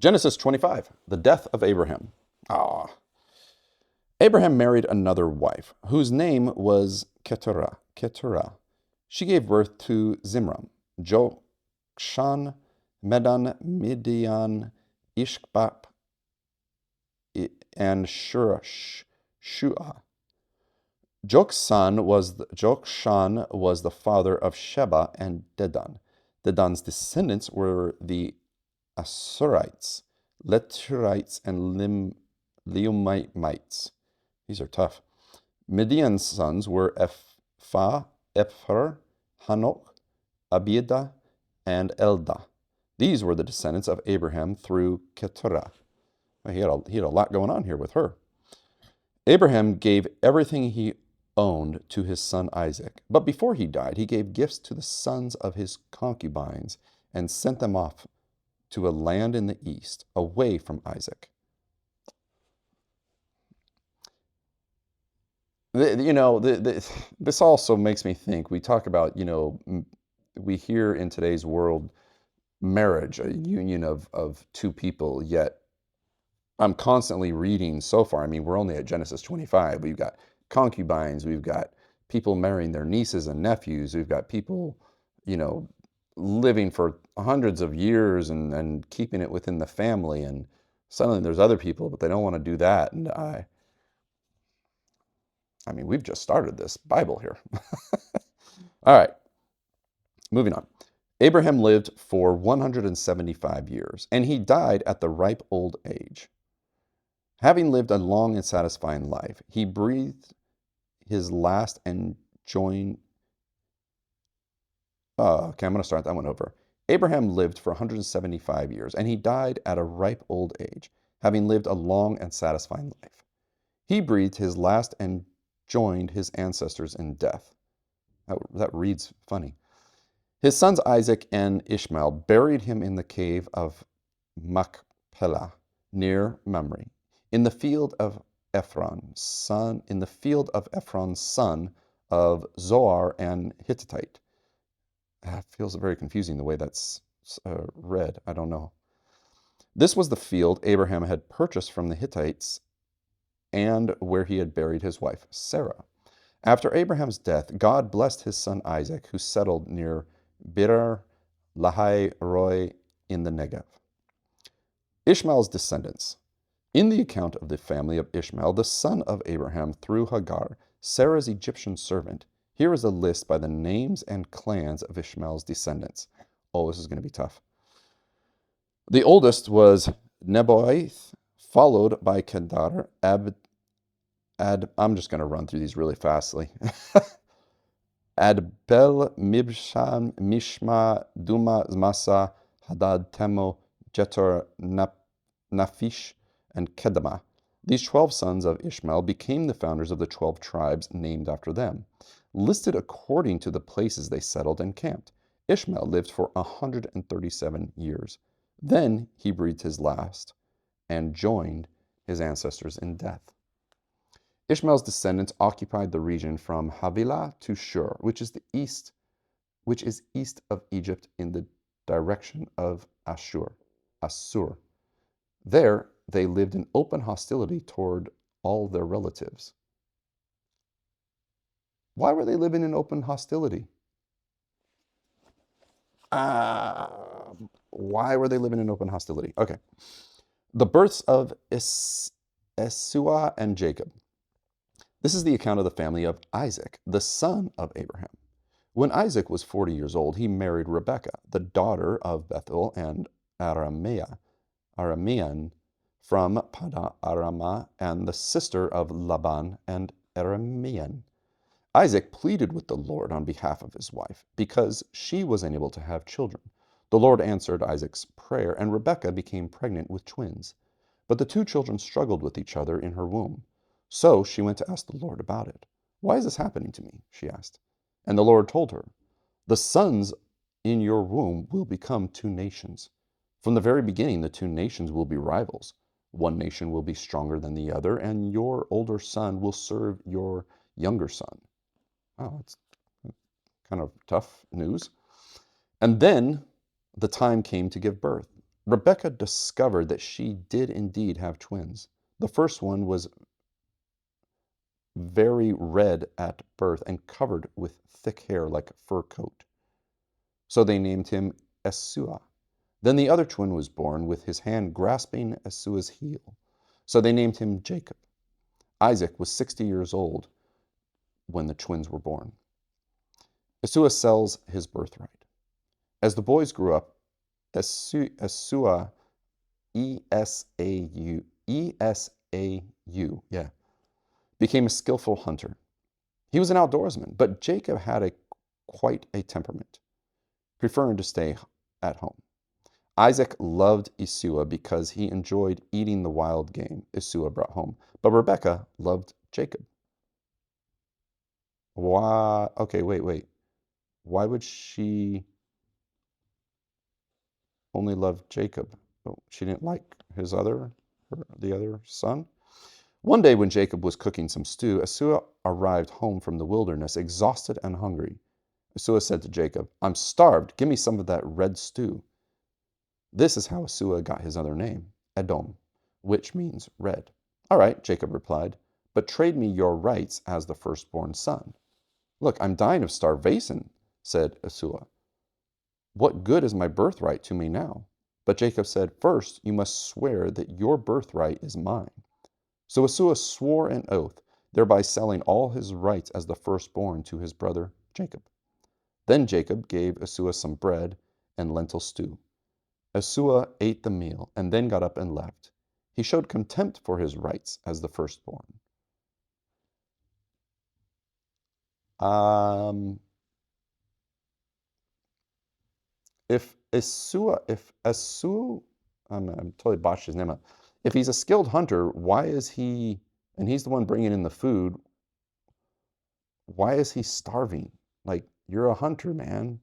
Genesis 25, the death of Abraham. Ah. Abraham married another wife, whose name was Keturah. She gave birth to Zimram, Jokshan, Medan, Midian, Ishbak, and Shua. Jokshan was the father of Sheba and Dedan. Dedan's descendants were the Asurites, Leturites, and Leumites. These are tough. Midian's sons were Ephah, Epher, Hanok, Abidah, and Eldah. These were the descendants of Abraham through Keturah. He had a lot going on here with her. Abraham gave everything he owned to his son Isaac. But before he died, he gave gifts to the sons of his concubines and sent them off to a land in the east, away from Isaac. This also makes me think. We talk about, we hear in today's world marriage, a union of two people, yet I'm constantly reading so far. I mean, we're only at Genesis 25. We've got concubines, we've got people marrying their nieces and nephews, we've got people, living for hundreds of years and keeping it within the family. And suddenly there's other people, but they don't want to do that. And I mean, we've just started this Bible here. All right, moving on. Abraham lived for 175 years, and he died at the ripe old age. Having lived a long and satisfying life, he breathed his last and joined. Okay, I'm going to start that one over. Abraham lived for 175 years, and he died at a ripe old age, having lived a long and satisfying life. He breathed his last and joined his ancestors in death. That reads funny. His sons Isaac and Ishmael buried him in the cave of Machpelah near Mamre, in the field of Ephron's son of Zohar and Hittite. It feels very confusing the way that's read. I don't know. This was the field Abraham had purchased from the Hittites and where he had buried his wife, Sarah. After Abraham's death, God blessed his son Isaac, who settled near Birar Lahai Roi in the Negev. Ishmael's descendants. In the account of the family of Ishmael, the son of Abraham through Hagar, Sarah's Egyptian servant, here is a list by the names and clans of Ishmael's descendants. Oh, this is going to be tough. The oldest was Nebaioth, followed by Kedar, I'm just going to run through these really fastly. Adbel, Mibsham, Mishma, Duma, Masa, Hadad, Temo, Jetor, Naphish, and Kedema. These 12 sons of Ishmael became the founders of the 12 tribes named after them, listed according to the places they settled and camped. Ishmael lived for 137 years. Then he breathed his last and joined his ancestors in death. Ishmael's descendants occupied the region from Havilah to Shur, which is east of Egypt in the direction of Assur. There, they lived in open hostility toward all their relatives. Why were they living in open hostility? Why were they living in open hostility? Okay. The births of Esau and Jacob. This is the account of the family of Isaac, the son of Abraham. When Isaac was 40 years old, he married Rebekah, the daughter of Bethuel and Aramean from Pada Arama, and the sister of Laban and Aramean. Isaac pleaded with the Lord on behalf of his wife, because she was unable to have children. The Lord answered Isaac's prayer, and Rebekah became pregnant with twins. But the two children struggled with each other in her womb. So she went to ask the Lord about it. "Why is this happening to me?" she asked. And the Lord told her, "The sons in your womb will become two nations. From the very beginning, the two nations will be rivals. One nation will be stronger than the other, and your older son will serve your younger son." Oh, it's kind of tough news. And then the time came to give birth. Rebecca discovered that she did indeed have twins. The first one was very red at birth and covered with thick hair like a fur coat. So they named him Esua. Then the other twin was born with his hand grasping Esua's heel. So they named him Jacob. Isaac was 60 years old when the twins were born. Esua sells his birthright. As the boys grew up, Esau, E-S-A-U, yeah, became a skillful hunter. He was an outdoorsman, but Jacob had quite a temperament, preferring to stay at home. Isaac loved Esau because he enjoyed eating the wild game Esau brought home, but Rebekah loved Jacob. Why? Okay, wait. Why would she only love Jacob? Oh, she didn't like the other son? One day when Jacob was cooking some stew, Esau arrived home from the wilderness, exhausted and hungry. Esau said to Jacob, "I'm starved. Give me some of that red stew." This is how Esau got his other name, Edom, which means red. "All right," Jacob replied, "but trade me your rights as the firstborn son." "Look, I'm dying of starvation," said Esau. "What good is my birthright to me now?" But Jacob said, "First, you must swear that your birthright is mine." So Esau swore an oath, thereby selling all his rights as the firstborn to his brother Jacob. Then Jacob gave Esau some bread and lentil stew. Esau ate the meal and then got up and left. He showed contempt for his rights as the firstborn. If Esau, I'm totally botched his name up. If he's a skilled hunter, why is he, and he's the one bringing in the food, why is he starving? Like, you're a hunter, man.